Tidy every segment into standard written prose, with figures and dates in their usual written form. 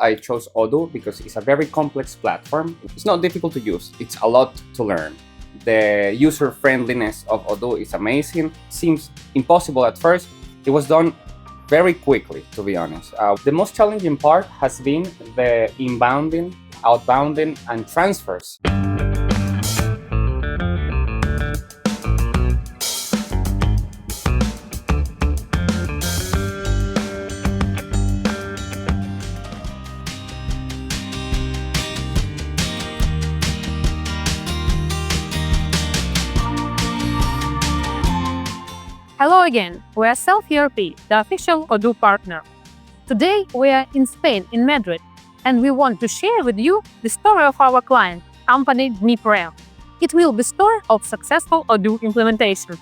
I chose Odoo because it's a very complex platform. It's not difficult to use. It's a lot to learn. The user friendliness of Odoo is amazing. Seems impossible at first. It was done very quickly, to be honest. The most challenging part has been the inbounding, outbounding, and transfers. Hello again, we are SelfERP, the official Odoo partner. Today we are in Spain, in Madrid, and we want to share with you the story of our client, company DniproM. It will be a story of successful Odoo implementation.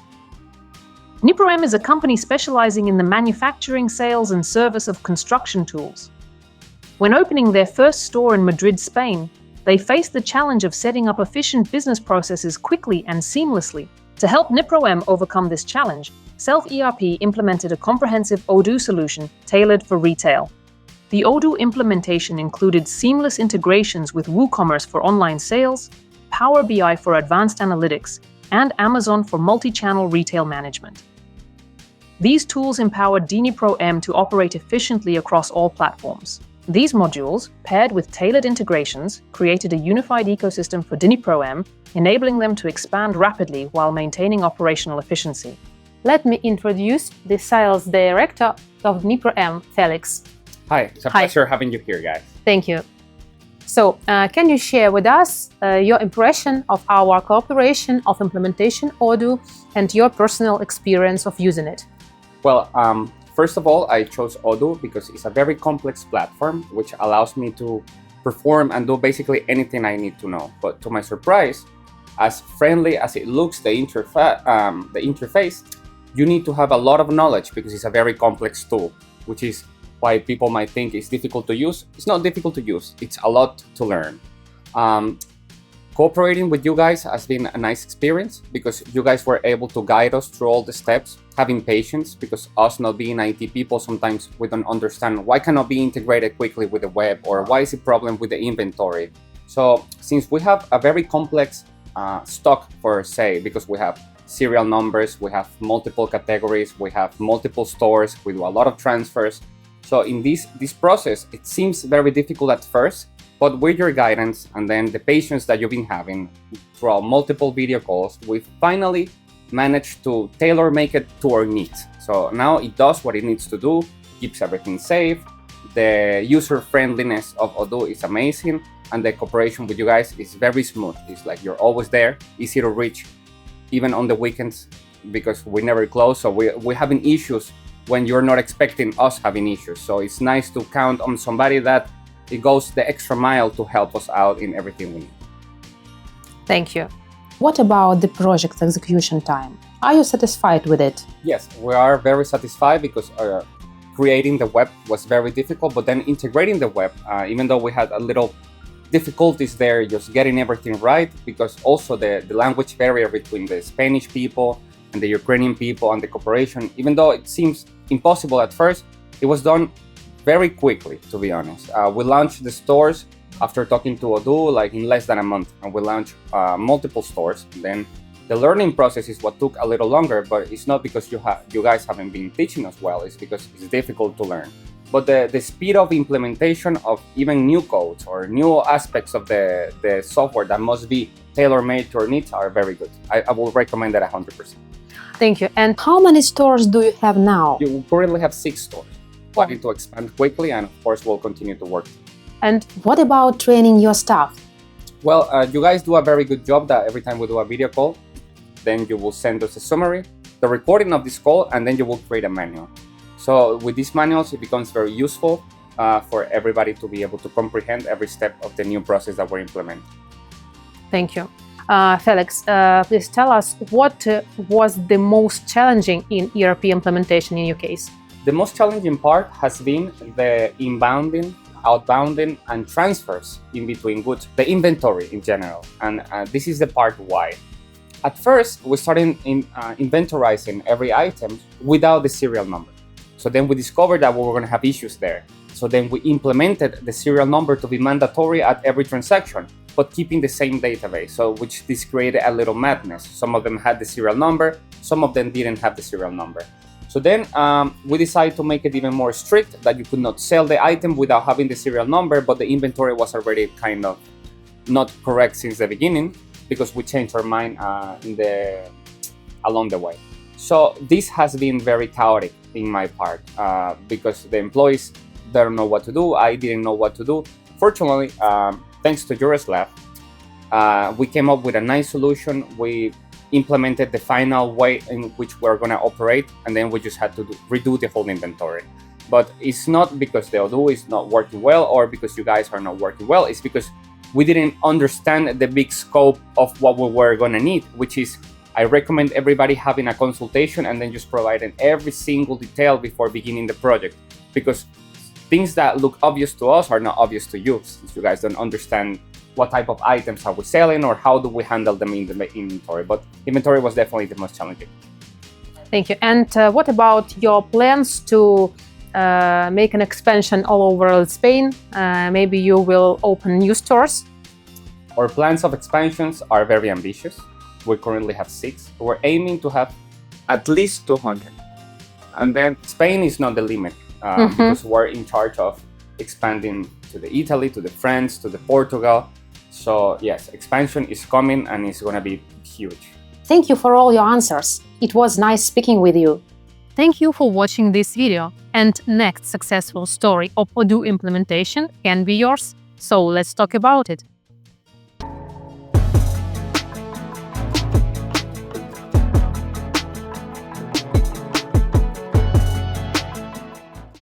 DniproM is a company specializing in the manufacturing, sales, and service of construction tools. When opening their first store in Madrid, Spain, they faced the challenge of setting up efficient business processes quickly and seamlessly. To help DniproM overcome this challenge, SelfERP implemented a comprehensive Odoo solution tailored for retail. The Odoo implementation included seamless integrations with WooCommerce for online sales, Power BI for advanced analytics, and Amazon for multi-channel retail management. These tools empowered DniproM to operate efficiently across all platforms. These modules, paired with tailored integrations, created a unified ecosystem for DniproM, enabling them to expand rapidly while maintaining operational efficiency. Let me introduce the sales director of DniproM, Felix. Hi, it's a pleasure having you here, guys. Thank you. So, can you share with us your impression of our cooperation of implementation Odoo and your personal experience of using it? Well, first of all, I chose Odoo because it's a very complex platform which allows me to perform and do basically anything I need to know. But to my surprise, as friendly as it looks, the interface, you need to have a lot of knowledge because it's a very complex tool, which is why people might think it's difficult to use. It's not difficult to use, it's a lot to learn. Cooperating with you guys has been a nice experience because you guys were able to guide us through all the steps, having patience, because us not being IT people, sometimes we don't understand why cannot be integrated quickly with the web, or why is a problem with the inventory. So since we have a very complex stock per se, because we have serial numbers, we have multiple categories, we have multiple stores, we do a lot of transfers. So in this process, it seems very difficult at first, but with your guidance and then the patience that you've been having throughout multiple video calls, we finally managed to tailor make it to our needs. So now it does what it needs to do, keeps everything safe. The user friendliness of Odoo is amazing, and the cooperation with you guys is very smooth. It's like you're always there, easy to reach, even on the weekends, because we never close. So we're having issues when you're not expecting us having issues. So it's nice to count on somebody that it goes the extra mile to help us out in everything we need. Thank you. What about the project execution time? Are you satisfied with it? Yes, we are very satisfied because creating the web was very difficult, but then integrating the web, even though we had a little difficulties there, just getting everything right, because also the language barrier between the Spanish people and the Ukrainian people and the cooperation, even though it seems impossible at first, it was done very quickly, to be honest. We launched the stores after talking to Odoo like in less than a month, and we launched multiple stores. Then the learning process is what took a little longer, but it's not because you guys haven't been teaching us well, it's because it's difficult to learn. But the speed of implementation of even new codes or new aspects of the software that must be tailor-made to our needs are very good. I will recommend that 100%. Thank you. And How many stores do you have now? You currently have 6 stores. Planning to expand quickly, and of course we'll continue to work. And what about training your staff? Well, you guys do a very good job that every time we do a video call, then you will send us a summary, the recording of this call, and then you will create a manual. So with these manuals, it becomes very useful for everybody to be able to comprehend every step of the new process that we're implementing. thank you. Felix, please tell us what was the most challenging in ERP implementation in your case? The most challenging part has been the inbounding, outbounding, and transfers in between goods, the inventory in general. And this is the part why. At first, we started inventorizing every item without the serial number. So then we discovered that we were going to have issues there. So then we implemented the serial number to be mandatory at every transaction, but keeping the same database. So which this created a little madness. Some of them had the serial number, some of them didn't have the serial number. So then we decided to make it even more strict, that you could not sell the item without having the serial number, but the inventory was already kind of not correct since the beginning, because we changed our mind along the way. So this has been very chaotic in my part, because the employees don't know what to do. I didn't know what to do. Fortunately, thanks to Lab, we came up with a nice solution. We implemented the final way in which we're going to operate, and then we just had to redo the whole inventory. But it's not because the Odoo is not working well or because you guys are not working well. It's because we didn't understand the big scope of what we were going to need, which is, I recommend everybody having a consultation and then just providing every single detail before beginning the project, because things that look obvious to us are not obvious to you, since you guys don't understand what type of items are we selling or how do we handle them in the inventory. But inventory was definitely the most challenging. Thank you. And what about your plans to make an expansion all over Spain? Maybe you will open new stores? Our plans of expansions are very ambitious. We currently have 6. We're aiming to have at least 200. And then Spain is not the limit, because we're in charge of expanding to the Italy, to the France, to the Portugal. So yes, expansion is coming and it's going to be huge. Thank you for all your answers. It was nice speaking with you. Thank you for watching this video, and next successful story of Odoo implementation can be yours. So let's talk about it.